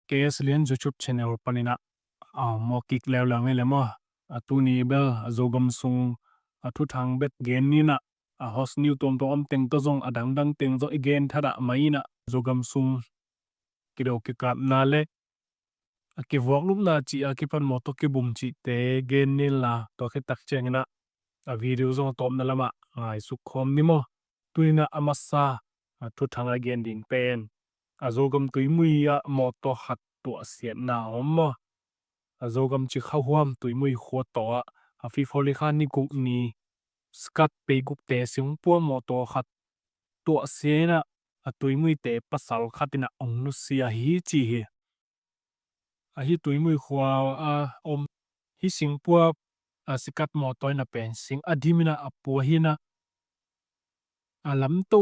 kslian YouTube channel panina mo kik lew lang le mo tu ni bel zogam sung thu thang bet gen ni na host new tom tom teng to zong adang dang teng zo again thada mai na zogam sung kido ki kap na le ki vok lup na chi a ki pan mo to ki bum chi te gen ni la to ke tak cheng na a video zong tom na lama ai su khom ni mo tu ni na amasa thu thang again ding pen azogam tui mui a mo to hat to siat na ommo azogam chi kha huam tui mui kho to a fi foli khan ni ku ni skat pe gup te sing pu mo to hat to siena a tui mui te pasal khatina ong nu sia hi chi hi a hi tui mui khwa a om hi sing pu a sikat mo to na pen sing adimina a pu hi na alam to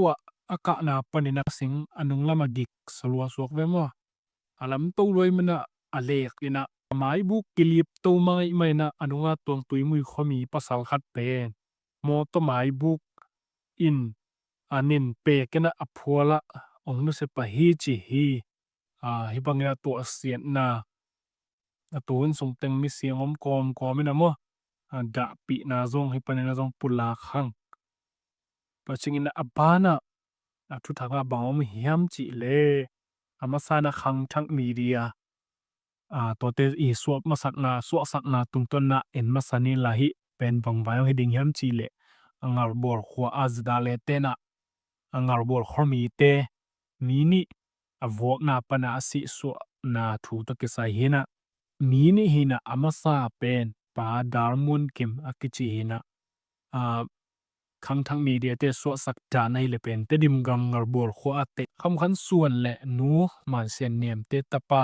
aka na panina sing anung lama dik salwa sok ve mo alam to loi mana alek ina mai bu kilip to mai na anunga tong tui mui khomi pasal khat pen mo to mai bu in anin pe kena aphuala ong nu se pa hi chi hi hi bangena to asian na atun sung teng mi siang om kom ina mo da pi na zong hi panena zong pula khang pachingina abana thu thanga bangom hiam chi le amasana khang thang media to te I swap masak na tungton na en masani lahi pen bang bayo hiding hiam chi le angar bor khwa azda le te na angar bor khomi te mini avok na pana asi so na thu to ke sai hina mini hina amasa pen pa darmun kim akichi hina a khang thang media te so sak ta nai le pen te dim gang ngar bor khwa te kham khan suan le nu man sen nem te tapa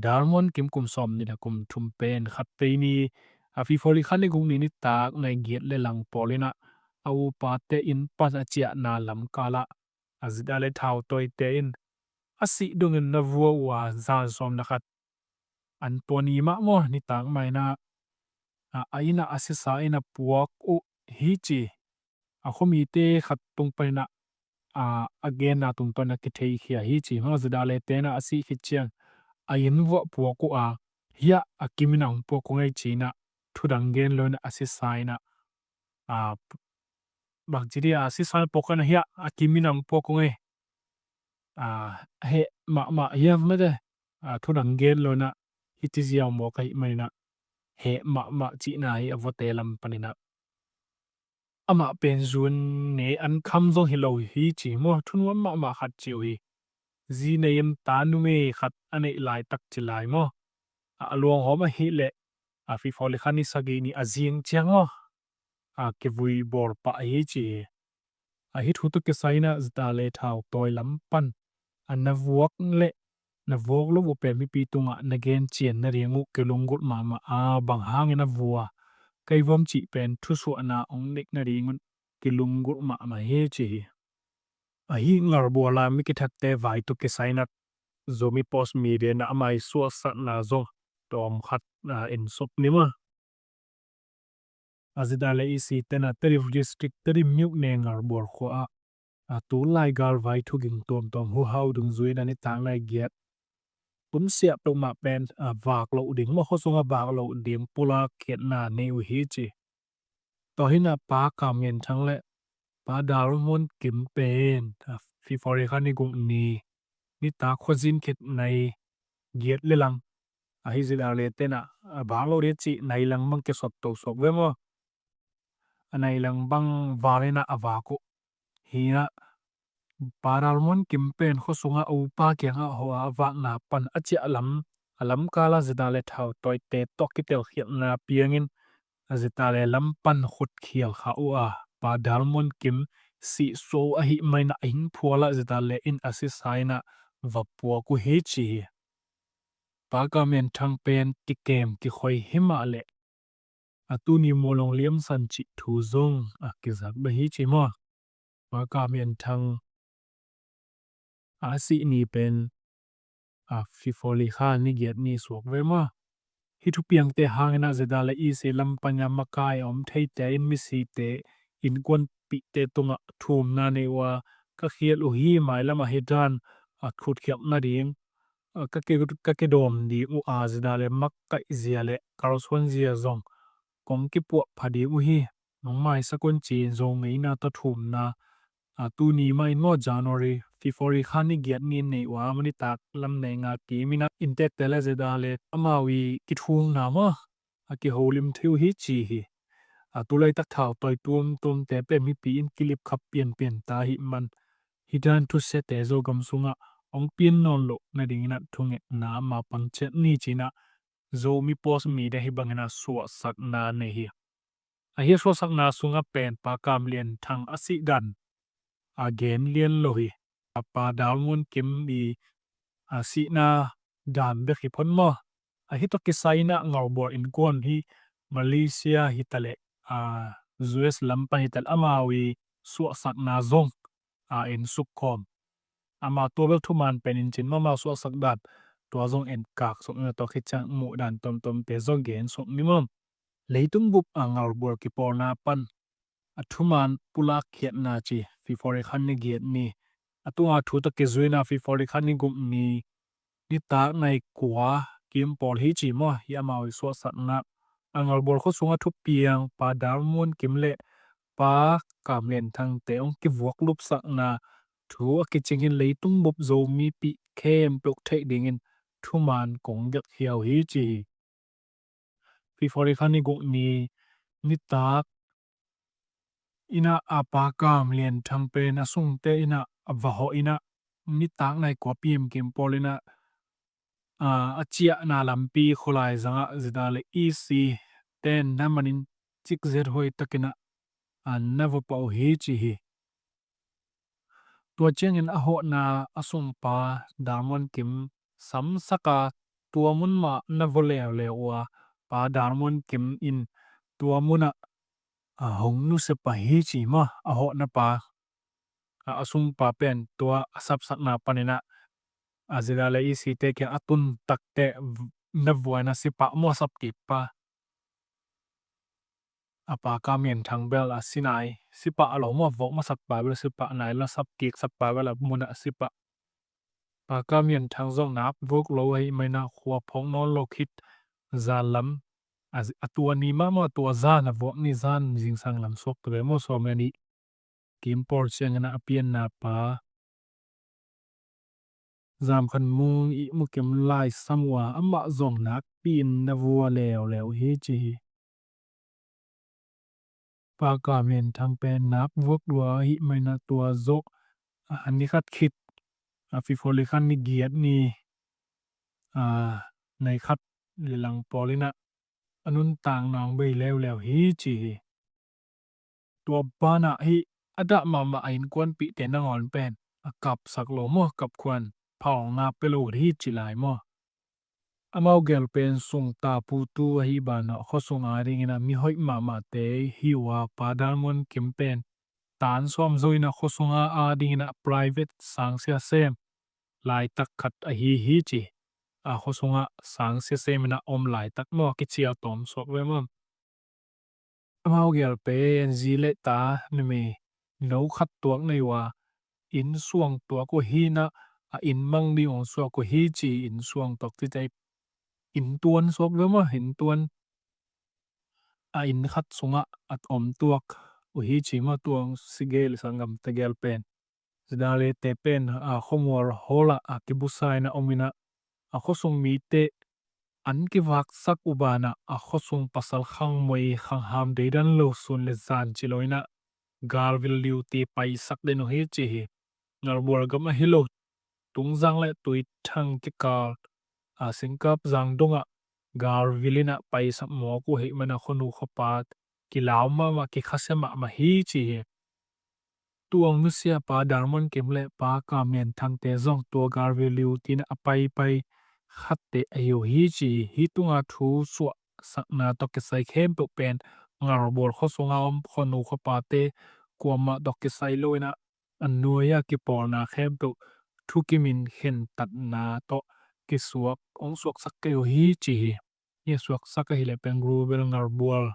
darmon kim kum som ni na kum thum pen khat pe ni a fi foli khan le gung ni ni tak nai giat le lang polina au pa te in pa chia na lam kala azida le thau toy te in asi dungin na vua wa zan som na khat an poni ma mo ni tak mai na aina asisa ina puak o hi chi a khomi te khat tung pa na again na tung to na ki thei khia hi chi ma zida le te na asi hi chiang ayin vo puak ko hiya akiminang po ko ngai china thudang gen lo na asisa ina a bakjiri asisa po kana hiya akiminang po ko ngai he ma hiya made thudang gen lo na hitizia mo kai mai na he ma chi na hi avote lam panina ama pen zun ne an kham zo hilo hi chi mo thunwa ma khat chi hi zi ne yam ta nu me khat ane lai tak chi lai mo luang ho ma hi le fi fo le khani sagi ni azing chiang o ke vui bor pa hi chi hi thu tu ke saina zta le thau toy lam pan an na vuak le na vok lo wo pe mi pi tunga na gen chien na riangu ke lungut ma bang hang na vua kai vom chi pen thu su ana ong nek na ringun kilungur ma he chi hi ngar bola mi ki thak te vai tu ke saina zomi post media na amai so sa na zo tom khat na in sop ni ma azida le isi tena terif district teri myuk ne ngar bor kho tu lai gar vai thu ging tom hu hau dung zui na ni tang lai giat pum siap to ma pen vak lo ding ma khosonga vak lo ding pula khet na ne u hi chi to hina pa kam yen thang le pa dar mon kim pen fi fori khani gung ni ta khojin khet nai giat le lang hi zila le tena ba lo re chi nai lang mang ke sop to sok ve mo anai lang bang varena avako hi na paral mon kim pen khosunga o pa ke nga ho wa na pan achi alam kala zida le thau toy te tokitel khiat na piangin azita le lampan khut khial kha pa dalmon kim si so a hi mai na in phuala zita le in asisaina vapua ku he chi pa ka men thang pen ti kem ki khoi hima le atuni molong liam san chi thu zong ki zak ba hi chi mo pa ka men thang si ni pen fi foli kha ni giat ni suak ve ma hi thu piang te hangena zeda la I se lampanya makai om thei te in mi si te in kon pi te tunga thum na ne wa ka khial u hi mai lama he dan khut khiap na ding Các cái đồm đi u à zida le mắc cái zia le karoswan zia zong kong ki po phadi u hi nong mai sakon chi zong ngei na ta thum na tu ni mai no January February khani giat ni nei wa mani tak lam nei nga ki mina intek tele zida le amawi ki thung na ma ki holim thiu hi chi hi tu lai tak thau toi tum te pe mi pi in kilip khap pian ta hi man hidan tu se te zo gam sunga ong pin non lo na ding na thunge na ma pang chet ni china zo mi pos mi de hi bangena suwa sak na ne hi a hi so sak na sunga pen pa kam lien thang asi dan again lien lo hi apa dalmun kim bi asi na dan be khi phon mo a hi to ki sai na ngau bor in kon hi Malaysia hi tale a US lampan hi tal amawi suwa sak na zong in sukkom ama tobel thuman penin chin mama so sak dat to zong en kak so na to khicha mu dan tom pe zong gen so mimom leitung bup angal bor ki porna pan athuman pulak khiat na chi fi fore khan ni giat ni atunga thu ta ke zuina fi fore khan ni gum ni ta nai kwa kim pol hi chi mo ya ma wi so sat na angal bor kho sunga thu piang pa darmun kimle pa kam len thang te ong ki vuak lup sak na thu a ki chingin leitung bup zo mi pi khem plok thei dingin thuman kong yak hiao hi chi fi fore khan ni gum ni ta ina apa kam lien thang pe na sung te ina abwa ho ina ni tak nai ko pim kim polina achia na lampi khulai zanga zidale ec ten namanin chik zer hoi takina an never pau hi chi hi tua chengin a ho na asung pa damon kim sam saka tua mun ma na vole le wa pa damon kim in tua muna hong nu se pa hi chi ma a ho na pa asung pa pen tua asap sak na panina azira le isi te ke atun takte na vuana si pa mo sap ki pa apa kamien thang bel asinai si pa alo mo vok ma sak pa bel si pa nai la sap ki sak pa bel muna si pa pa kamien thang zong nap vok lo ai mai na khwa phong no lo khit za lam az atua ni ma mo tua za na vok ni zan jing sang lam sok te mo so me ni kim por cheng na apien na pa zam khan mu i mu kem lai samwa amma zong nak pin na vua leo hi chi pa ka men thang pen nap vok lua hi mai na tua zo ani khat khit fi foli khan ni giat ni a nei khat le lang polina anun tang nang bei leo hi chi tua bana hi ada mama ain kwan pi te na ngon pen a kap sak lo mo kap kwan phao nga pelo hi chi lai mo amau gel pen sung ta pu tu hi ba na kho sung a ring ina mi hoi ma te hi wa pa dan mon kim pen tan som zoina kho sung a ding ina private sang sia sem lai tak khat a hi chi a kho sung a sang sia sem na om lai tak mo ki chia tom so ve mo amau gel pen zi le ta ni me no khat tuak nei wa in suang tua ko hi na a in mang ni ong suak ko hi chi in suang tok ti tai in tuan sok ve mo in tuan a in khat sunga at om tuak u hi chi ma tuang sigel sangam tegel pen zidale te pen a khomor hola a kibusai na omina a khosung mi te an ki wak sak ubana a khosung pasal khang moi khang ham de dan lo sun le zan chiloina garvil liu ti pai sak de no hi chi hi ngal bor gam a hilo tung jang le tui thang ki kal a singkap jang donga gar vilina paisa mo ku he mana khonu khopat ki lauma ma ki khasema ma hi chi he tuang nu sia pa darmon kemle pa ka men thang te zong to gar viliu tin apai pai khatte ayo hi chi hi tunga thu su sakna to ke sai khem pe pen ngar bor kho songa om khonu khopate kwama dok ke sai loina anuya ki porna khem pe thu kimin hen tat na to ki suak ong suak sak ke hi chi ye suak sak hi le pengru bel Ngalbual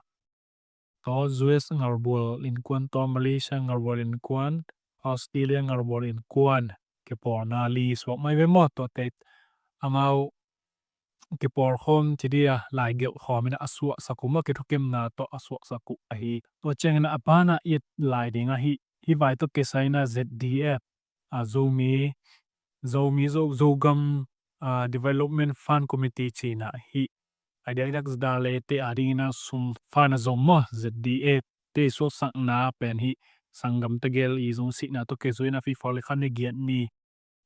to US Ngalbual in kwan to Malaysia Ngalbual in kwan Australia Ngalbual in kwan ke por na li suak mai ve mo to te amau ke por khom chidia lai geu khomina aswa sakuma ke thokem na to aswa saku ahi to chengna apana it lai dinga hi vai to ke saina ZDF zomi zogam development fund committee china hi idea dak zda le te arina sum fana zommo ZDF te so sang na pen hi sangam tagel i zong si na to ke zoina fi for le khan ne giat ni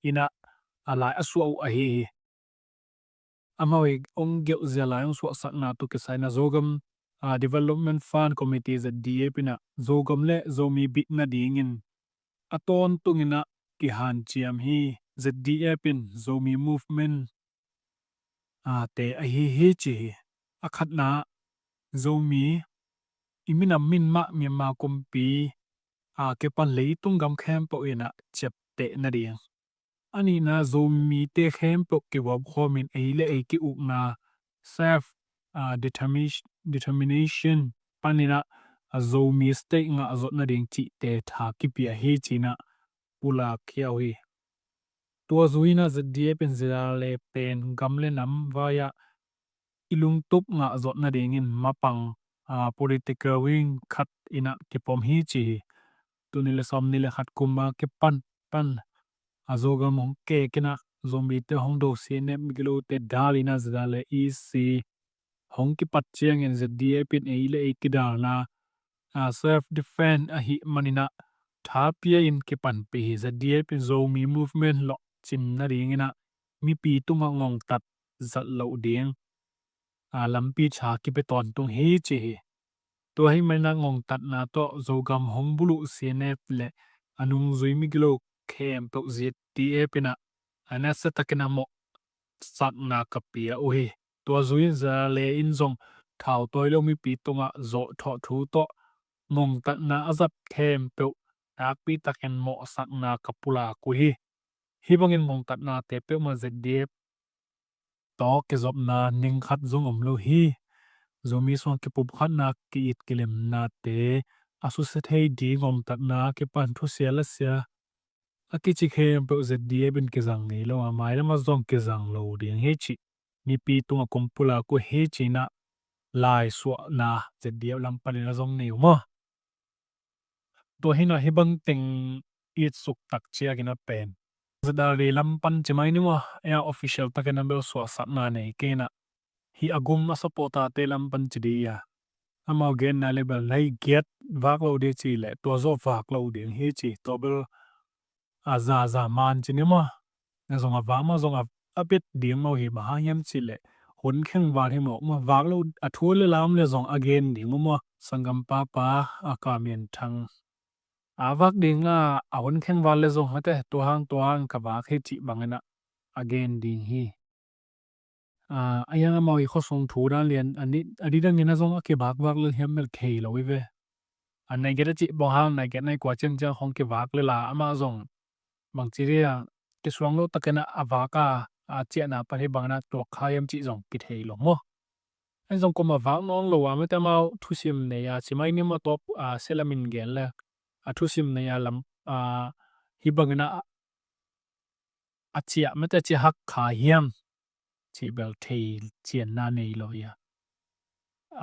ina alai aswa ahi amawi ong geu zela ong so sak na to ke saina zogam development fund committee ZDF ina zogam le zomi bit na dingin aton tungina ki han chiam hi ZDF in zomi movement te hi chi akhat na zomi imina min ma mi ma kompi ke pan lei tung gam khem po ina chep te na ding ani na zomi te khem po ke wab khomin ei le ei ki uk na self determination panina zomi state nga azot na ding chi te tha ki pia hi china pula khiaw hi tua zuina ZDF in zira le pen gamle nam vaya ilung tup nga azot na ding in mapang political wing khat ina kipom hi chi tunile som nile khat kuma ke pan azogam hong ke kina zombie te hong do sine miglo te dalina zira le EC hong ki pat chiang in ZDF in eile ekidal na self defense hi manina thapia in ke pan pe ZDF in zomi movement lo chin na ring ina mi pi tunga ngong tat zat lo ding lampi cha ki pe ton tung hi chi to hi mana ngong tat na to zogam hong bulu sine le anung zui mi gilo khem to ZDF ina ana sa takina mo sak na kapia uhi to zui za le in zong thao toy lo mi pi tunga zo tho thu to ngong tat na azap khem pe ak pi taken mo sak na kapula ku hi bangin ngong tat na te pe ma ZDF to ke zop na ning khat zong om lo hi zomi song ke pup khat na ki it kilem na te asu se thei di ngom tat na ke pan thu sia la sia aki chi khem pe ZDF bin ke zang nei lo mai la ma zong ke zang lo ding he chi mi pi tunga kompula ku he chi na lai suwa na ZDF lam pa la zong nei mo to hina hibang ting it suk tak chia gina pen ZRA lam pan chimai ni mo ya official takena bel suwa sat na nei ke na hi agum na sapota te lam pan chidi ya amao gen na level lai get vak lo de chi le to zo vak lo ding he chi to bel za man chi ni mo na zong a va ma zong a bit ding mo hi ma ha yam chi le hun kheng wa hi mo ma vak lo a thu le lam le zong again ding mo sangam pa a ka mien thang avak ding a hun kheng wa le zong hate to hang ka va khe chi bangena again ding hi ayang mau i khosong thu dan lian ani adi dang ina zong ke bak le hem mel thei lo ve an nai get chi bong hang nai get nai kwa cheng chang hong ke bak le la ama zong bang chi ria ke suang lo takena avaka a chia na pa he bang na to khayam chi zong ki thei lo mo anh dòng có mà vác nón lùa mới tao mau thu sim này chỉ mấy nếu mà top sẽ là mình ghé là thu sim này làm hi bằng na chia mới tao chia hắc khá hiam chỉ bảo thầy chuyện na này rồi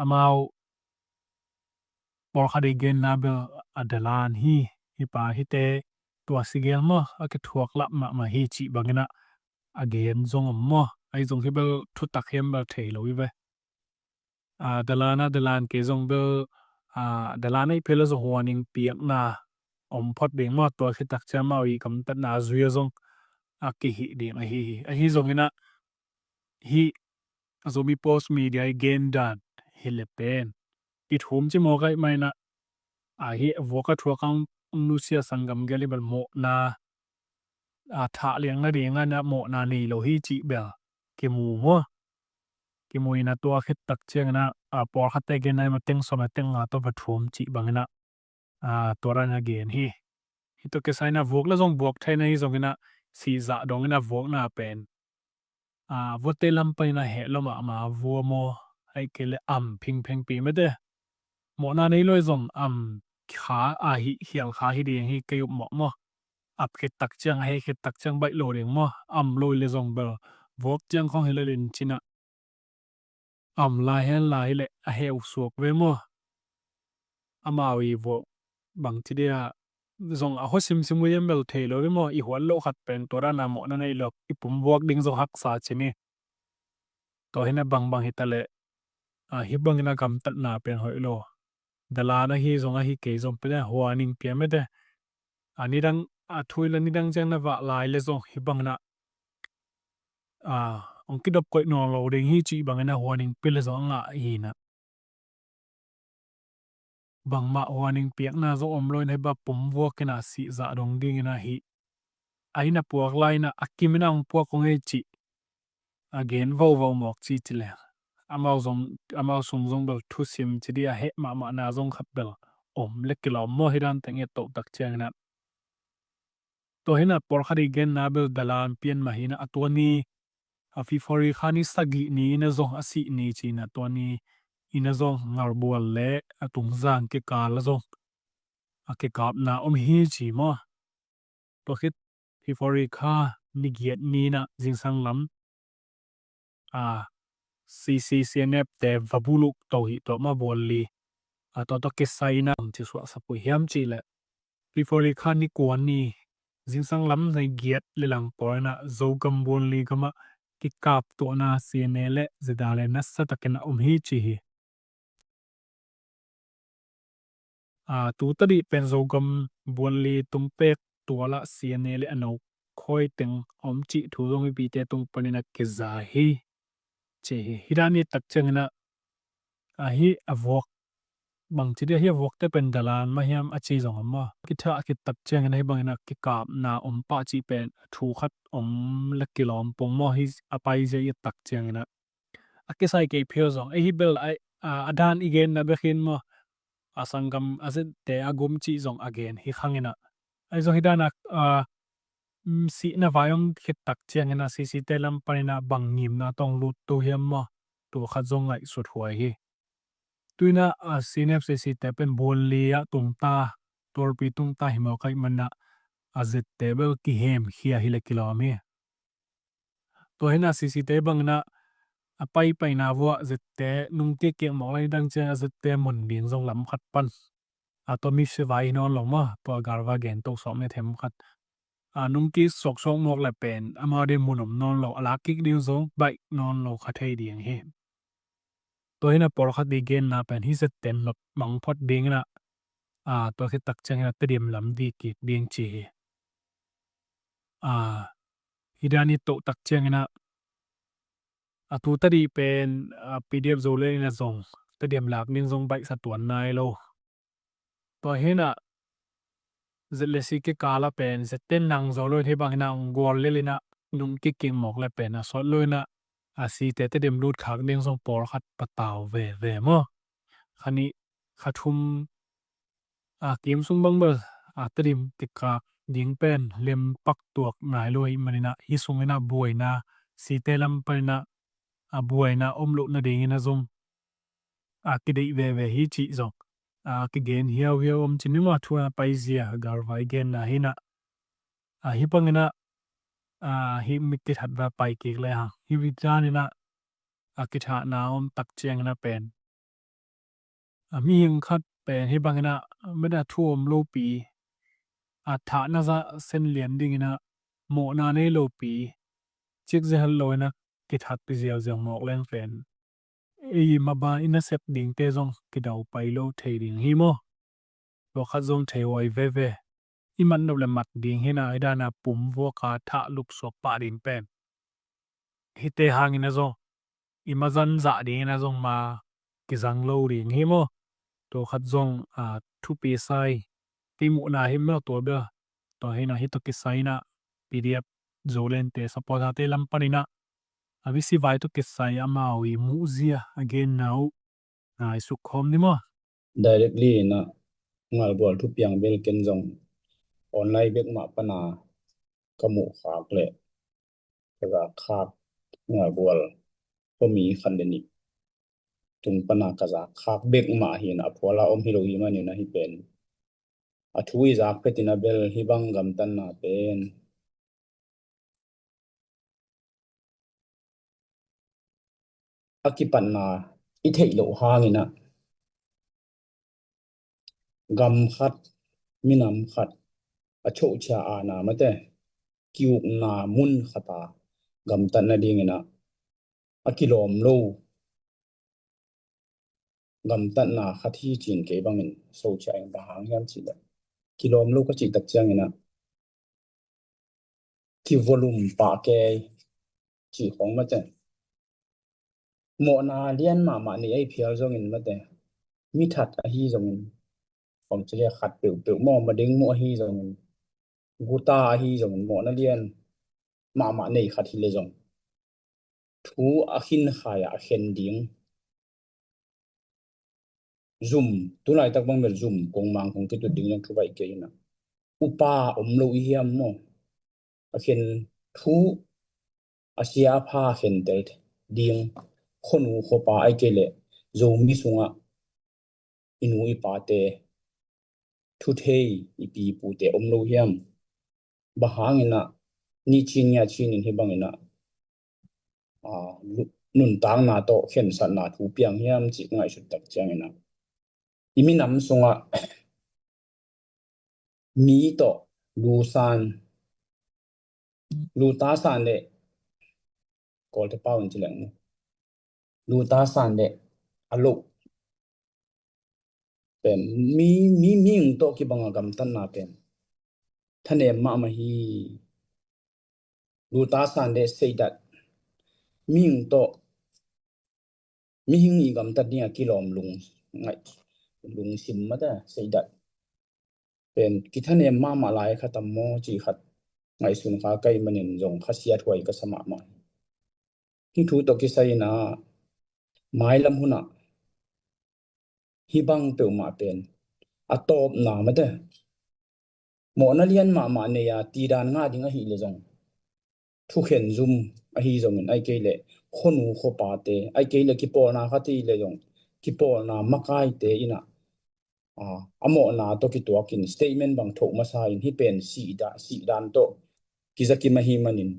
mau bỏ khá đi gen na bel adalan hi pa hi te tua sigel mo cái thuốc lắm mà hi chỉ bằng na again dòng mo ai dòng hi bel thu tắc hiam bel thầy rồi vậy dalan ke zong bel dalan ai pelo zo warning piak na pot ding mo to khitak cha mau I kam tat na zuya zong ki hi ding hi zong ina hi zomi post media again dan hi le pen it home chi mo kai mai na hi voka thua kang nu sia sangam gelibal mo na tha liang na ding na mo na ni lo hi chi bel ke mu mo ki mui na tua khit tak chiang na por khatte gen na mateng so mateng nga to pathum chi bangena toran again hi to ke saina vok la zong bok thaina hi zong ina si za dong ina vok na pen vote lam pa ina he lo ma vo mo ai ke le phing pheng pi me de mo na nei loi zong kha hi hial kha hi ding hi ke mo khit tak chiang he khit tak chiang bai lo ding mo loi le zong bel vok chang khong helelin china lai hen lai le a heu suak ve mo amawi vo bang chi dia zong a hosim simuyem bel thelo ve mo I hwal lo khat pen tora na mo na nei lok I pum vok ding zo hak sa chini to hena bang hitale hi bang na kam tat na pen hoi lo dala na hi zong a hi ke zong pe huaning piam me de ani dang thui la ni dang jang na wa lai le zong hi bang na ong ki dop koi no lo ding hi chi bang na huaning pe le zong nga hi na bang ma huaning piak na zo om loi nei ba pum vok ke na si za dong ding na hi ai na puak lai na akimina ong puak kong ei chi again vo mok chi chi le amao sung zong bel thu sim chi dia he ma na zong khap bel om le kilo mo hiran teng e to tak chang na to hina por khari gen na bel dalan pian ma hina atwani afi fori khani sagi ni na zong asi ni chi na to ni ina zong Ngalbual le atung zang ke kala zong ake kap na hi chi mo to khit hi fori kha ni giat ni na jing sang lam CCCNF te vabuluk to hi to ma bolli to ke saina chi swa sapu hiam chi le before khan ni kwan ni jinsang lam nei giat le lang porna zogambon li kama ki kap to na CNL zedale na sa taken hi chi hi tu tadi pen zogam bonli tumpek tuala CNL ano khoi teng chi thu rong bi te tung panina ke za hi che hirani tak changna hi avok bang chi dia hi avok te pen dalan ma hiam achi zong amma ki tha ki tak chang nei bang na ki kap na pa chi pen thu khat la kilom pong mo hi apai je i tak chang na ake sai ke pheo zong hi bel ai adan igen na bekhin mo asangam azet te agum chi zong again hi khangena ai zo hidana si na vayong khit tak chang na si te lam panina bang nim na tong lut tu hiam mo tu khat zong ngai sut huai hi tuina synapse si tepen bollia tungta torpi tungta himo kai manna azet table ki hem khia hile kilami to hena CCTV bangna pai na wa zette nungte ke molai dang che azette mon din jong lam khat pan atomi se vai non lo ma po garwa gen to som ne them khat nungki sok mok la pen amade munom non lo ala kik diu zo bai non lo khathei ding he to hena por khat di gen na pen hi se ten lop mang phot ding na to khi tak chang na tediam lam di ki ding chi hidani to tak chang na tu tadi pen PDF zo le na zong tediam lak ning zong bai sa tuan nai lo to hena zelesi ke kala pen zeten nang zo lo he bang na gol le na nung ki king mok le pen so lo na si te tediam lut khak ning zong por khat pataw ve mo khani khathum kim sung bang bal tadim tikka ding pen lem pak tuak ngai loi manina hi sungena buaina si telam palna buaina omlo na ding na zum ki dei ve hi chi zo ki gen hiao chinima thua pai zia gar vai gen na hina hi pangena hi mikti hat ba pai ki le ha hi vitani na ki tha na tak cheng na pen mi hing khat pen hi bangena mena thuom lo pi tha na za sen lian ding na mo na nei lo pi chik je hal lo na ki that pi ziaw ziaw mok leng pen ma ba ina sep ding te zong ki dau pai lo thei ding hi mo lo khat zong thei wai ve iman no le mat ding hina ida na pum vo ka tha lup sok pa ding pen hi te hang ina zo imazan za ding na zong ma ki zang lo ding hi mo to khat zong thu pi sai ti mu na hi mo to be to hina hi to ki sai na PDF zolen te support ha te lam panina avisi vai to ki sai amawi mu zia again now su khom ni mo directly na Ngalbual thu piang bel ken jong online bek ma pana kamu khak le ka khak Ngalbual ko mi khan de ni tung pana ka za khak bek ma hi na phola om hi lo hi ma ni na hi pen thui za petina bel hi bang gam tan na pen akipan na i thei lo hangina gam khat minam khat a chho cha ana mate kiuk na mun khata gam tan na dingina akilom lo gam tan na khathi chin ke bangin so cha eng bahang yam chi da kilom lo ka chi tak changina ki volume pa ke chi khong mate mo na lian ma ni ai phial zong in mate mi that a hi zong in om chile khat pe pe mo ma ding mo hi zong in guta a hi zong in mo na lian ma nei khat hi le zong thu a hin khaya a khen ding zoom tu lai tak bang mel zoom kong mang kong ki tu ding lang thu bai ke na upa om lo hiam mo a khen thu asia pha khen tel ding khonu khopa ai ke le zo mi sunga inu ipa te thu thei ipi pu te om lo hiam bahangina ni chin ya chin in hi bangina a nun tang na to khen san na thu piang hiam chi ngai su tak changina imi nam sunga mi to lu san lu ta san le kol te pawin chi lang lu ta san le alo pen mi ung to ki banga gam tan na pen thane ma hi lu ta san le sei dat mi ung to mi hing i gam tan nia kilom lung ngai lung sim ma da sei dat pen ki thane ma lai khatam mo chi khat ngai sun kha kai manin jong khasia thwai ka sama ma hi thu to ki sai na mai lam huna hi bang pe ma pen atop na ma da mo na lian ma ne ya ti dan nga ding a hi le jong thu khen zum a hi jong in ai ke le khonu kho pa te ai ke le ki por na kha ti le jong ki por na makai te ina a amo na to ki to kin statement bang tho ma sa in hi pen si dan to ki zaki ma hi manin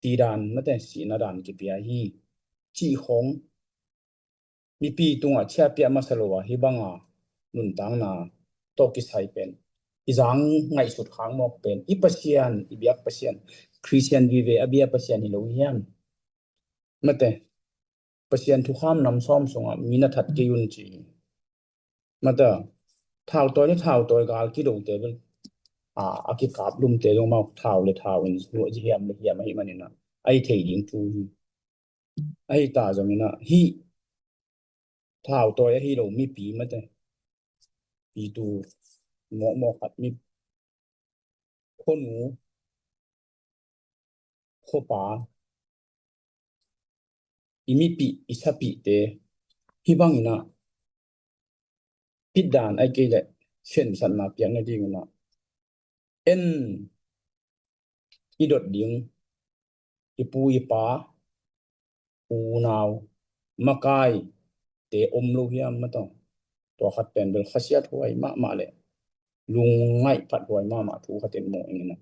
ti dan ma te si na dan ki pia hi chi hong mi pi tunga chha pia ma salowa hi banga nun tang na to ki sai pen izang ngai sut khang mok pen i pasian i biak pasian christian vive abia pasian hi lo hiam mate pasian thu kham nam som songa mina that ke yun chi mata thau toy gal ki do te bel aki kap lum te do ma thau le thau in ru ji hiam le hiam hi manina ai thei ding tu ai ta jongina hi thau toy hi lo mi pi mate pi tu mo khat mi khonu khopa imi pi isapi te hi bangina pidan ai ke le sen san na pian na ding na en idot ding ipu ipa u naw makai te om lo hiam ma to to khat pen bel khasiat huai ma le lung ngai phat huai ma thu khaten mo ingina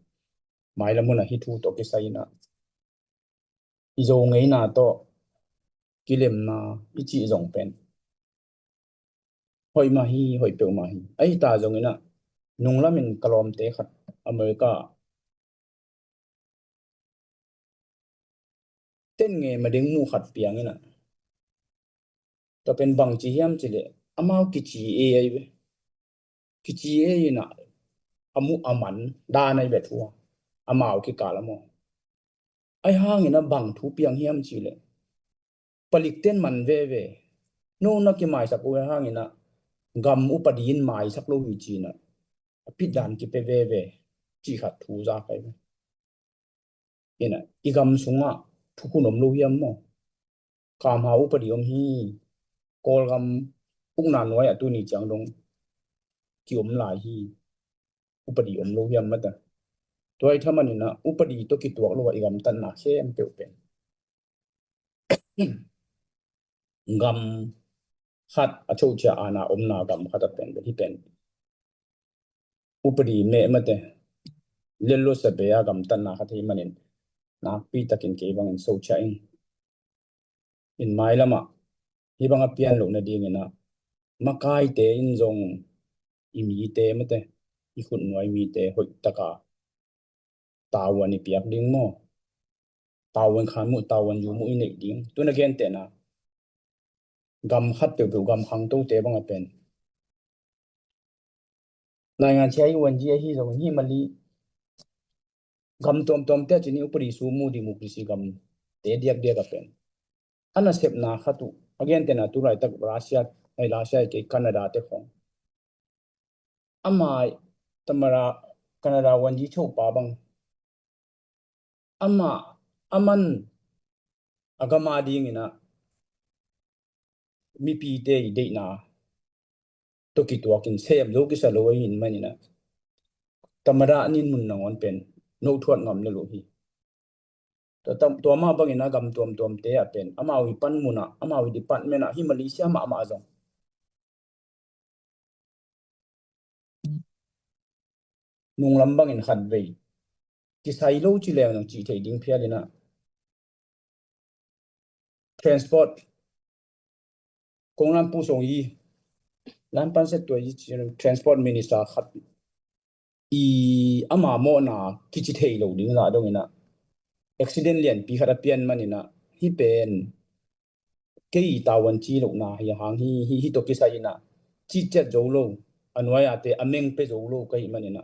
mai la mona hi thu to ke sai na izo ngei na to kilem na ichi zong pen hoi ma hi hoi pe ma hi ai ta zong ina nung lamin kalom te khat america ten nge ma ding mu khat piang ina to pen bang chi hiam chi le amao ki chi e ai ki chi e ina amu aman da nai be thua amao ki kala mo ai hang ina bang thu piang hiam chi le palik ten man ve no na ki mai sak u hang ina gam upadin mai sak lo hi chi na pi dan ki pe ve chi khat thu za kai ina igam sunga thu kunom lo hiam mo kam ha upadi om hi kol gam ung na noi atu ni chang dong ki om lai hi upadi om lo hiam mata toy thamanina upadi to ki tuak lo igam tan na khem pe pen ngam khat acho cha ana om na gam khata pen hi pen upadi me mate lello se be ya gam tan na khathi manin na pi takin ke bang so cha in in mai lama hi banga pian lo na ding ina makai te in zong imi te mate i khun noi mi te hoi taka tawani piak ding mo tawan khan mu tawan yu mu inei ding tuna gen te na gam khat pe pe gam khang to te banga pen nai nga chai wan ji hi zong hi mali gam tom tom te chini upri su mu democracy gam te diak diak a pen ana sep na khatu again te na tu rai tak Russia ai Russia ke Canada te khong amai tamara Canada wan ji chou pa bang ama aman agama ding ina mi pi te i de na to ki to kin sem lo ki sa lo in manina tamara nin mun na on pen no thuat ngam le lo hi to tam to ma bang ina gam tom tom te a pen ama wi pan muna ama wi department a hi Malaysia ma ma zong nung lam bang in khat ve ki sai lo chi le nang chi thei ding phia lina transport kong lam pu song yi lam pan se to yi transport minister khat i ama mo na ki chi thei lo ding la dong ina accident lian pi khara pian manina hi pen ke i tawan chi lo na hi hang hi to ki sai na chi chet zo lo anwaya te ameng pe zo lo kai manina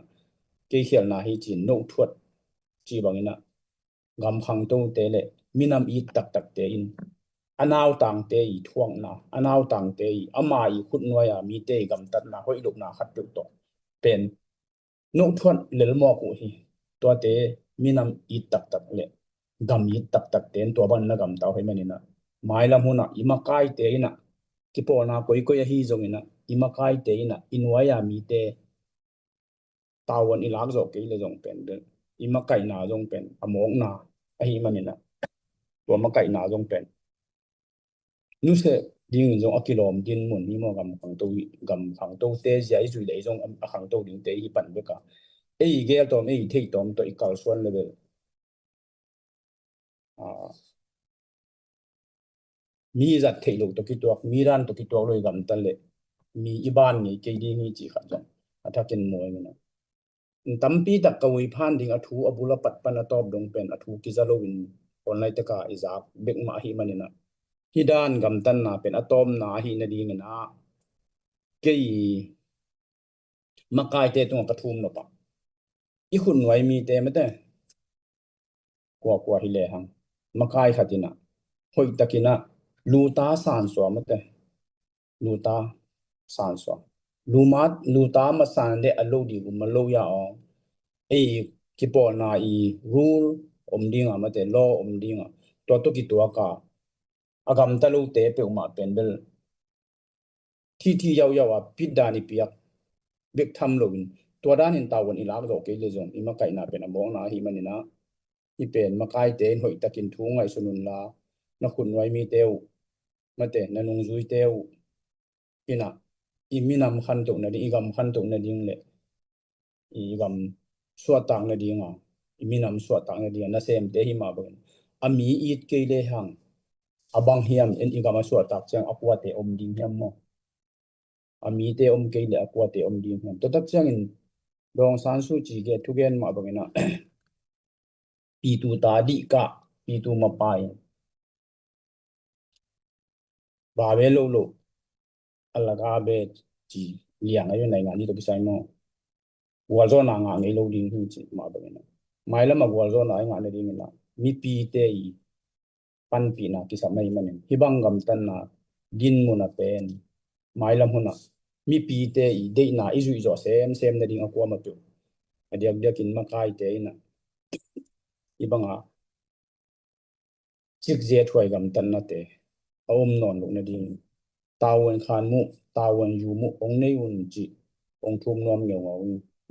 ke khial na hi chin no thuat chi bangina gam khang to te le minam i tak tak te in anaw tang te i thuang na anaw tang te i ama i khut noya mi te gam tat na hoi luk na khat pe to pen no thuan lel mo ku hi to te minam i tak tak le gam i tak tak ten to ban na gam taw he manina mai lam huna ima kai te ina ki po na koi koi hi zong ina ima kai te ina inwaya mi te tawan ilak zo ke le zong pen de ima kai na zong pen among na a hi manina to ma kai na zong pen nu se ding zong akilom din mun ni mo gam khang to te jai zui le zong a khang to ding te hi pan be ka ei gel tom ei thei tom to i kal suan level mi zat thei lo to ki tuak mi ran to ki tuak loi gam tan le mi iban ni ke di ni chi khat jong athakin moi na tampi tak ka wi phan ding athu abula pat pan atop dong pen athu ki zalo win online te ka izak bek ma hi manina hidan gam tan na pen atom na hi na ding na ke makai te tung ka thum no pa i khun wai mi te mate kwa kwa hi le hang makai khatina hoi takina luta san so mate luta san so lumat luta ma san de alo di gu ma lo ya o ei ki po na i rule om dinga mate law om dinga to ki to ka agam ta lo te pe ma pen bel thi yaw yaw a pit dani piak bek tham lo in to dan in tawon ilak zo ke le zong ima kai na pen among na hi manina hi pen makai te hoi takin thu ngai sunun la na khun wai mi teu mate na nung zui teu ina iminam khan to na di igam khan to na ding le igam suwa tang na dinga iminam suwa tang na dinga na sem te hi ma bon ami it ke le hang abang hiam en igam suwa tak chang akwa te om ding hiam mo ami te om ke le akwa te om ding hiam to tak chang in dong san su chi ge tu gen ma bangena pi tu ta di ka pi tu ma pai ba ve lo alaga be chi liang ayo nai nga ni to bisai mo wal zo na nga ngai lo ding hu chi ma bangena mai la ma wal zo na nga na ding na mi pi te i pan pi na ki sa mai manen hibang gam tan na din mu na pen mai lam huna mi pi te i de na i zui zo sem na ding akwa ma tu adiak diak in ma kai te na ibanga chik je thwai gam tan na te om non lu na ding tawon khan mu tawon yu mu ong nei un chi ong thum nom ngeu ngau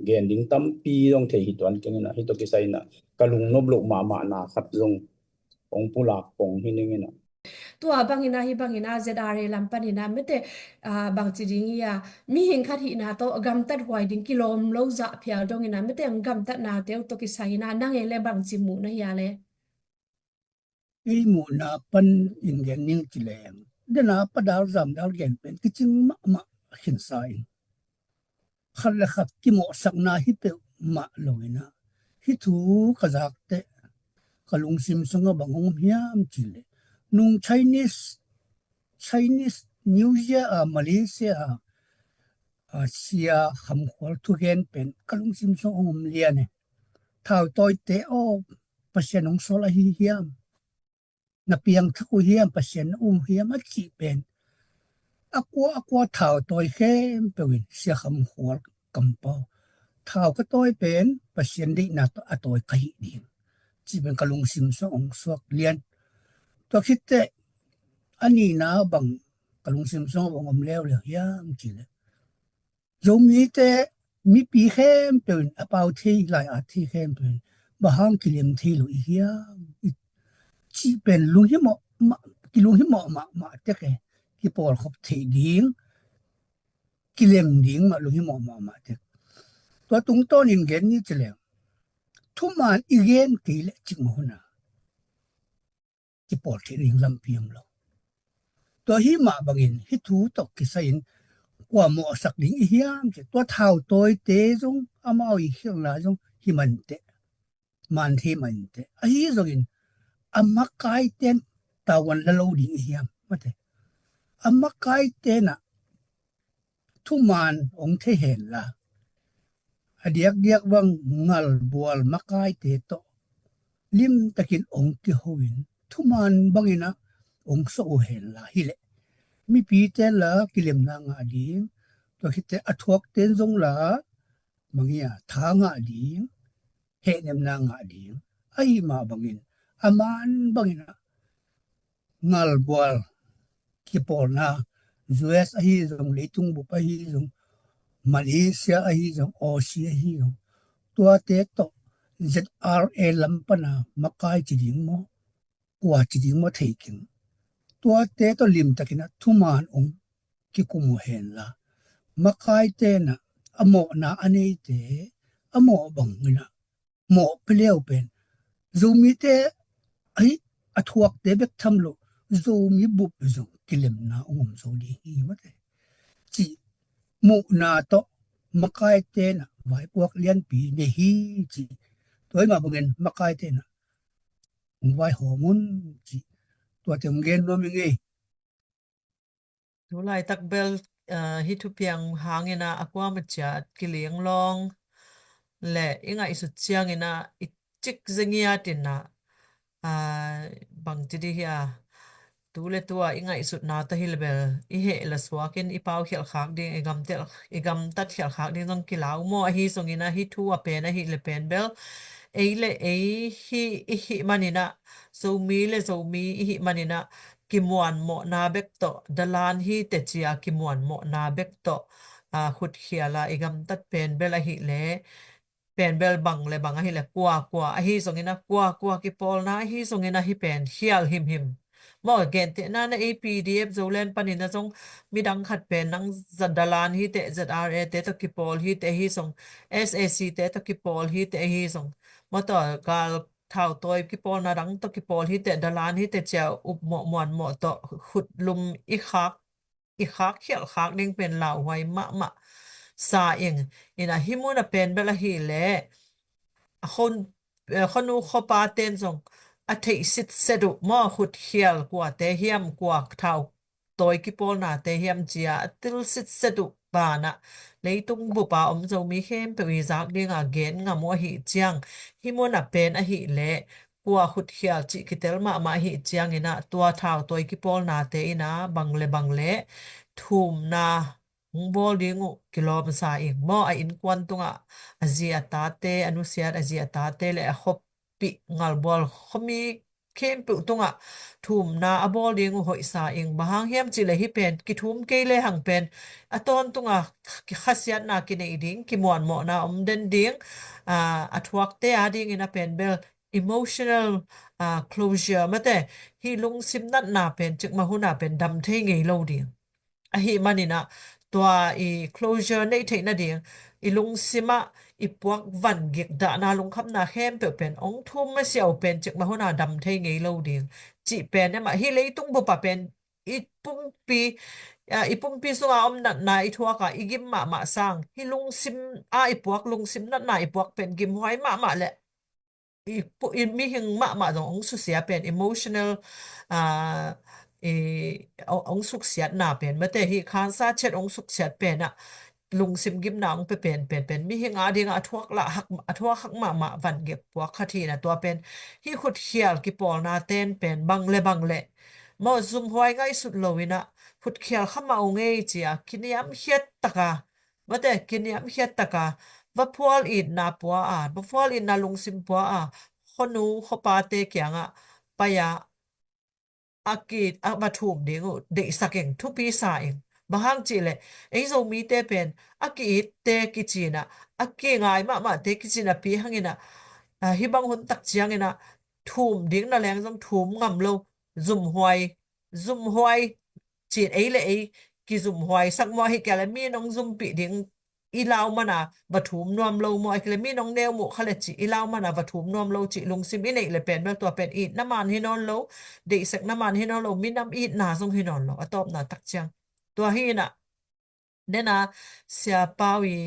gen ding tam pi dong the hi ton keng na hi to ki sai na kalung nob lo ma na khat zong ong pulak ong hi ning na tua bangina hi bangina ZRA lampanina mete bang chiding ya mi hin khat hi na to gam tat wai ding kilom lo za phya dongina mete gam tat na te to ki sai na nang ele bang chimu na ya le cái mù na pan in gen ning chỉ lệ để na pa dal zam dal gen pen cái chừng mà hiện sai khát là khát cái mỏ sắc na hi pe mà lôi na hi thu cái giặc te cái lung sim sung ở bằng ông hiam chỉ lệ nung Chinese New Year Malaysia Asia kham khwal thu gen pen cái lung sim sung ông liền này thao tôi te o pasien ông số là hi hiam na piang thu hiam pasien hiam a chi pen aqua thảo tôi khem pewin sia kham khwal kampo thảo cái tôi pen pasien di na to atoi kai di chi ben kalung sim so ong suak lian to khitte ani na bang kalung sim so ong om leo le ya chi le zomi te mi pi khem pewin apau thi lai a thi khem pewin ba hang kilim thi lo ya chi pen lu hi mo ki lu hi mo ma te ke ki por khop thi ding kilem ding ma lu hi mo ma te to tung to nin gen ni chele thu man igen ti le ching ho na ki por thi ring lam piam lo to hi ma bangin hi thu to ki sain kwa mo sak ding hi hiam che to thau toy te jong amao hi hiang la jong hi man thi man te a hi zogin amma kai ten tawan la lo ding hi hiam ma te amma kai te na thu man ong the hen la adiak bang ngal bual makai te to lim takin ong ki hoin thuman bangina ong so hen la hi le mi pi te la kilem na nga ding to hite athuak ten jong la mangia tha nga ding he nem na nga ding ai ma bangin aman bangina ngal bual ki por na US hi jong leitung bu pa hi jong Malaysia hi jong Australia hi jong tua te to ZRA lampana makai chi ding mo kwa chi ding mo thei king tua te to lim takina thuman ong ki kumu hen la makai te na amo na anei te amo bang na mo pleo pen zumi te ai athuak te bek tham lo zumi bup zo kilem na ongom zo di hi ma te chi mu na to makai te na vai puak lian pi ne hi chi toy ma bangin makai te na vai homun chi to te ngen no mi nge Tulai takbel hi thu piang hangina akwa machat kiliang long le inga isu chiang ina ichik zengia tina bang tidi ya tule tua inga isu na ta hilbel I he la swakin ipau khel khak ding igam tat khel khak ding dong kilau mo hi songina hi thu a pen a hi le pen bel eile hi manina so mi hi manina kimuan mo na bek to dalan hi te chia kimuan mo na bek to khut khiala igam tat pen bel a hi le pen bel bang le bang a hi le kwa a hi songina kwa ki pol na hi songina hi pen hial him mo gen te na APDF zolen panina song midang khat pen nang zadalan hi te ZRA te to ki pol hi te hi song SAC te to ki pol hi te hi song mo to kal thao toy ki pol na dang to ki pol hi te dalan hi te cha up mo mon mo to khut lum i khak khial khak ding pen law hoi ma sa ing ina himuna pen bela hi le khon khonu khopa ten song a thei sit sedu mo khut khial kwa te hiam kwa thao toy ki pol na te hiam chia til sit sedu bana leitung bu pa zo mi khem pe wi zak ding a gen nga mo hi chiang hi mo na pen a hi le kwa khut khial chi kitel ma hi chiang ina tua thao toy ki pol na te ina bangle thum na bol ding kilom sa ing mo a in kwan tunga azia tate anusiat azia tate le a khop pi ngalbol khomi kem pu tunga thum na abol ding hoi sa ing bahang hiam chi le hi pen ki thum ke le hang pen aton tunga ki khasiat na ki nei ding ki mon mo na den ding athuak te ading in a pen bel emotional closure mate hi lung sim nat na pen chik ma huna pen dam the ngei lo ding a hi manina tua I closure nei the na ding I lung sima อีพวกวันเก็กดานาลงคับนาเข้มเป็นองทุ่มมาเสียวเป็นจึกมาหัวหน้าดำเทงไงเล่าเดียงจีเป็นเนี่ยมาฮิเลยตุ้งบุปเป็นอีปุ่มปีอีปุ่มปีสุงอาอมนัดนายทัวกะอีกิมมาสังฮิลุงซิมอีพวกลุงซิมนัดนายพวกเป็นกิมไว้มาแหละอีมีหิงมาตรงองสุเสียเป็น emotional อ่าเอองสุกเสียหนาเป็นเมื่อแต่ฮีคานซาเช็ดองสุกเสียเป็นอะลุงซิมกิมนางไปเป็นมีหิงอาดิงอาทวกละหักอาทวกหักมาวันเก็บพวกคทีนะตัวเป็นฮีขุดเขียลกิปอลนาเต้นเป็นบังเละมอซุมหวยง่ายสุดเลยนะขุดเขียลข้ามาเอาไงจีอะกินยามเฮ็ดตะกาเมื่อแต่กินยามเฮ็ดตะกาว่าพวลอินนาปัวว่าพวลอินนาลุงซิมปัวคนนู้เขาปาเตเกียงไปอากีดมาถูมเดียงเด็กสักเองทุกปีสาเองบางจีเลยไอ้โซมีเตเป็นอากีดเตกิจีนะอากีง่ายมาเตกิจีนะปีหังเงินะฮิบังหุนตักเจียงเงินะถูมเดียงนั่นแหละต้องถูมงำโลซุ่มหวยจีไอ้เลยไอ้กิซุ่มหวยสักมอให้แกเลยมีน้องซุ่มปีเดียงอีลาวมันบะถุมนวมโลมอยกเลยมีน้องเนวหมูเขาเลยจีอีลาวมันบะถุมนวมโลจีลุงซิมอีเนี่ยเลยเป็นแบบตัวเป็นอีน้ำมันให้นอนโลเด็กสักน้ำมันให้นอนโลมีน้ำอีหนาส่งให้นอนโลตอบหนาตักเจียงตัวให้น่ะเนี่ยนะเสียเป้าอี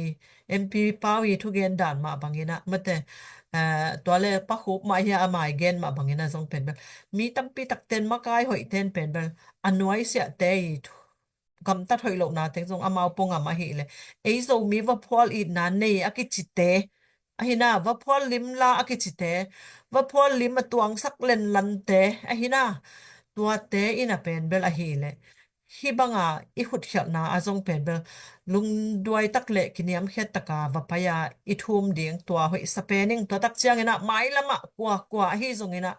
เอ็มพีเป้าอีทุกเย็นด่านมาบางอย่างนะมันแต่ตัวเลปักหุบมาเฮียอามาเกนมาบางอย่างนะส่งเป็นแบบมีตั้มปีตักเต็นมากายหอยเต็นเป็นแบบอันไว้เสียเตยกำตัดหอยหลงนาเต็งส่งอามาปงอามาเฮเลย ไอ้โซมีว่าพอลอีนานนี่อากิจิเตไอ้น่าว่าพอลลิมลาอากิจิเตว่าพอลลิมมาตวงสักเลนลันเตไอ้น่าตัวเตอินะเป็นเบลอาฮีเลยฮิบังอีขุดเขียนนาอาจงเป็นเบลลุงด้วยตักเละกินยามเขียตะกาว่าพยาอีทุ่มเดียงตัวหอยสเปนิงตัวตักเจียงนะไม้ละมะกว่าฮิซงนะ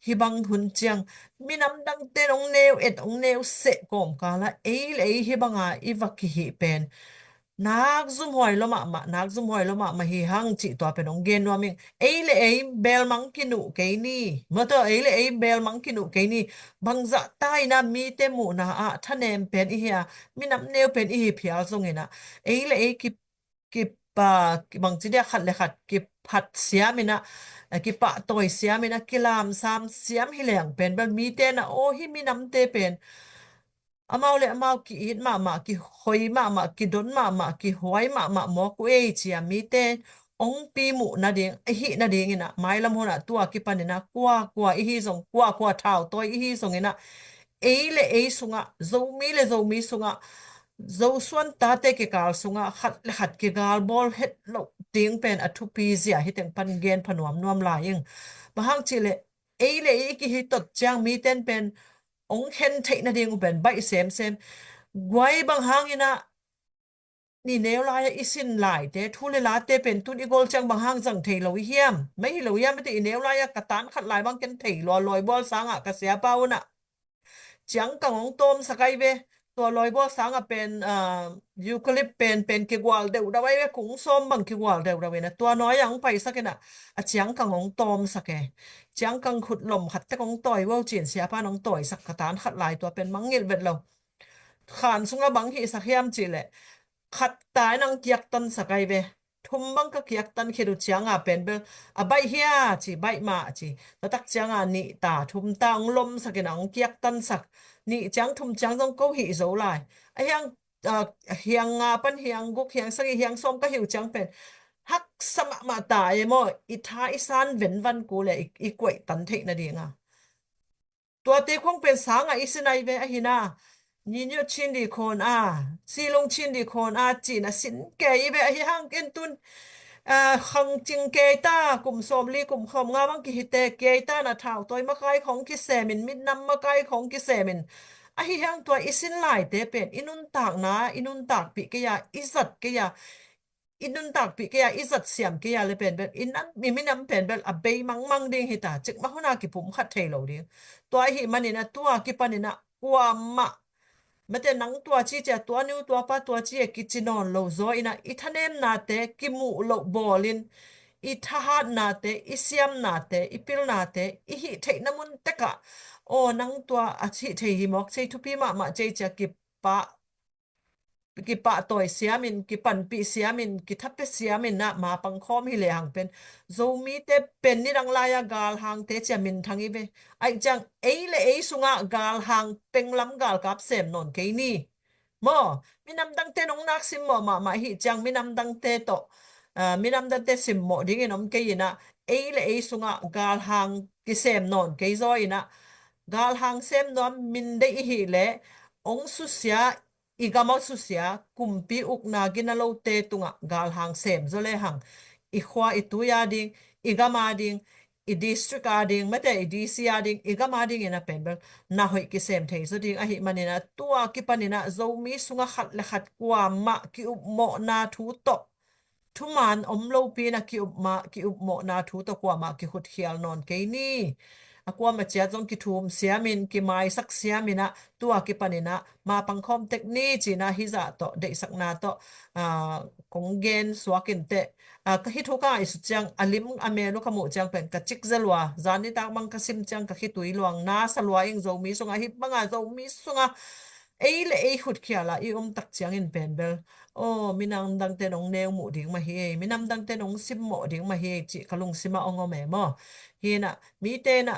ฮิบังหุนเจียงมีน้ำดังเตนองเนวองเนวเสะกอมกาละเอ้เลยฮิบังอีวักกิฮิเป็นนักซุ่มหอยละมะนักซุ่มหอยละมะฮิฮังจิตัวเป็นองเกนว่ามิงเลยเบลมังกินุเกนี่เมื่อตัวเลยเบลมังกินุเกนี่บางจะตายนะมีเตมูนะท่านเองเป็นอีเหียมีน้ำเนวเป็นอีเพียวทรงเงินะเลยกิบบางจีเดียขัดเลยขัดกิบผัดเสียมินะกิปะตัวเสียมินะกิลามซ้ำเสียมฮิเหลียงเป็นแบบมีเตนะโอ้ฮิมีน้ำเตเป็นอามาเลยอามากิอิดมากิหอยมากิดนมากิหอยมาหมอกเอจียมีเตองปีหมูนาเดียงไอฮินาเดียงนะไม่ละมุนะตัวกิปันนะกว่าอีฮิส่งกว่าเท่าตัวอีฮิส่งนะเลยสุงะโซมีสุงะโซส่วนตาเตกิกาลสุงะขัดกิกาลบอลเฮ็ดโลติงเป็นอทุปีเสียฮิตงปันเกนผนวมนวมลายยังบางทีเลยเลยกิฮิตดจังมีเต้นเป็นองเห็นเทนาเดียงเป็นใบเซมไว้บางหางนะนี่แนวลายอีสินลายเตทุเลลาเตเป็นตุนอีโกลจังบางหางจังเทลวิเฮียมไม่เลวิเฮียมไม่ได้แนวลายกระตานขัดลายบางกันเทลอยบอลสังกระเสียเป้าน่ะจังกังองตมสกายเวตัวลอยบอลสังเป็นยูคลิปเป็นกิกวาลเดวดาไว้กุงส้มบางกิกวาลเดวดาไว้นะตัวน้อยยังไปสักน่ะจังกังองตมสักจังกังขุดลมขัดตะกงต่อยว่าจีนเสียผ้าน้องต่อยสักกระตานขัดลายตัวเป็นมังเงิลเวทเราขานสุงละบังฮีสักยามจีแหละขัดตายนังเกียกตันสกายเวทุ่มบังก็เกียกตันคิดดูจังเป็นเบลใบเฮียจีใบมาจีแล้วตักจังนี่ตาทุ่มตาองลมสักนังเกียกตันสักนี่จังทุ่มจังต้องก็หิโซลายไอ้ยังเฮียงปันเฮียงกุกเฮียงสักเฮียงส้มก็หิวจังเป็นฮักสมะมาตายโมอิทาอิสานเวนวันกูเลยอีกวยตันเทนะดีงาตัวเตคงเป็นสางอิสไนเวอหินานี่ยชินดีคนซีลงชินดีคนจีนะสินเกยเวอหิฮังเกนตุนขังจิงเกยตากลุ่มโซมลีกลุ่มขอมงาบังกิฮิเตเกยตานะท่าวตัวมาไกของกิเซมินมิดนำมาไกของกิเซมินอหิฮังตัวอิสินไลเตเป็นอินุนตากนะอินุนตากปิกยาอิสัตกยาอินุนตากปิกยาอิสัตเสียมกยาเลยเป็นแบบอินั้นมีไม่นำเป็นแบบอเบยมังดิ่งหิตาจึกมาหุนากิผมขัดเทโลดิ่งตัวหิมันนี่นะตัวกิปันนี่นะกวามะมันแต่หนังตัวชี้เจตัวนิ้วตัวป้าตัวชี้กิจนอนโลโซอินะอิทะเนมนาเตกิมูโลบอลินอิทหารนาเตอิเซียมนาเตอิปิลนาเตอิหิเทนมุนเตกะโอ้หนังตัวอาชิเทหิมอกเจทุพีมาเจจะกิปะ ki pa toy siamin ki pan pi siamin ki thape siamin na ma pangkhom hi le hang pen zomi te pen ni rang laya gal hang te chamin thangi ve ai chang ei le ei sunga gal hang penglam gal kap sem non ke ni mo minam dang te nong nak sim mo ma hi chang minam dang te to minam dang te sim mo ding enom ke ina ei le ei sunga gal hang ki sem non ke zo ina gal hang sem non min de hi le ong su sia igama su sia kumpi ukna ginalo te tunga gal hang sem zo le hang i khwa i tu ya ding igama ding i district a ding mate i dc a ding igama ding ina penbel na hoi ki sem thei zo ding a hi manina tua ki panina zo mi sunga khat le khat kwa ma ki up mo na thu to thu man om lo pi na ki up ma ki up mo na thu to kwa ma ki khut khial non ke ni akwa ma chia jong ki thum siamin ki mai sak siamina tua ki panina ma pangkhom tekni china hi za to de sakna to konggen swakin te ka hi thoka isu chang alim amelo kamu chang pen ka chik zalwa zani tak mang ka sim chang ka hi tui luang na salwa ing zo mi sunga hi banga zo mi sunga ei le ei khut khiala i tak chiang in penbel minam dang te nong neu mu ding ma hi minam dang te nong sim mo ding ma hi chi kalung sima ongo me mo hi na mi te na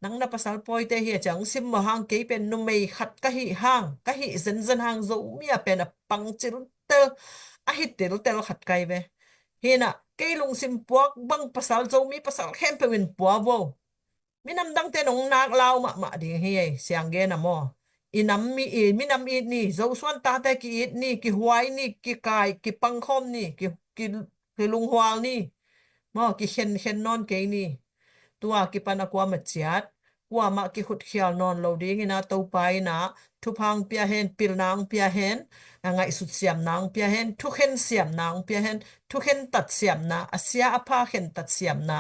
nang na pasal poi te hi chang sim mo hang ke pen nu mei khat ka hi zen zen hang zo mi a pen a pang chil tel a hi tel khat kai ve hi na ke lung sim puak bang pasal zo mi pasal khem pe win puwa vo minam dang te nong nak lau ma ding hi siang ge na mo inam mi minam i ni zo suan ta te ki it ni ki huai ni ki kai ki pangkhom ni ki lung hwal ni mo ki hen non ke ni tua ki pana kwa ma chiat kwa ma ki khut khial non lo ding ina to pai na thu phang pia hen pil nang pia hen ngai sut siam nang pia hen thu khen siam nang pia hen thu khen tat siam na asia apa khen tat siam na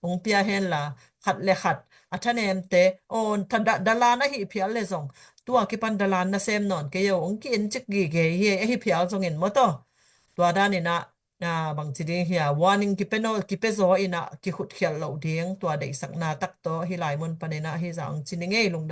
ong pia hen la khat le khat athanem te on thada dalana hi phial le zong tua ki pan dalan na sem non ke yo ong ki en chik gi ge hi phial zong in mo to tua da ni na bang chi ding hia warning ki peno ki pezo ina ki khut khial lo ding tua dei sak na tak to hi lai mun panena hi zang chi ni ngei lung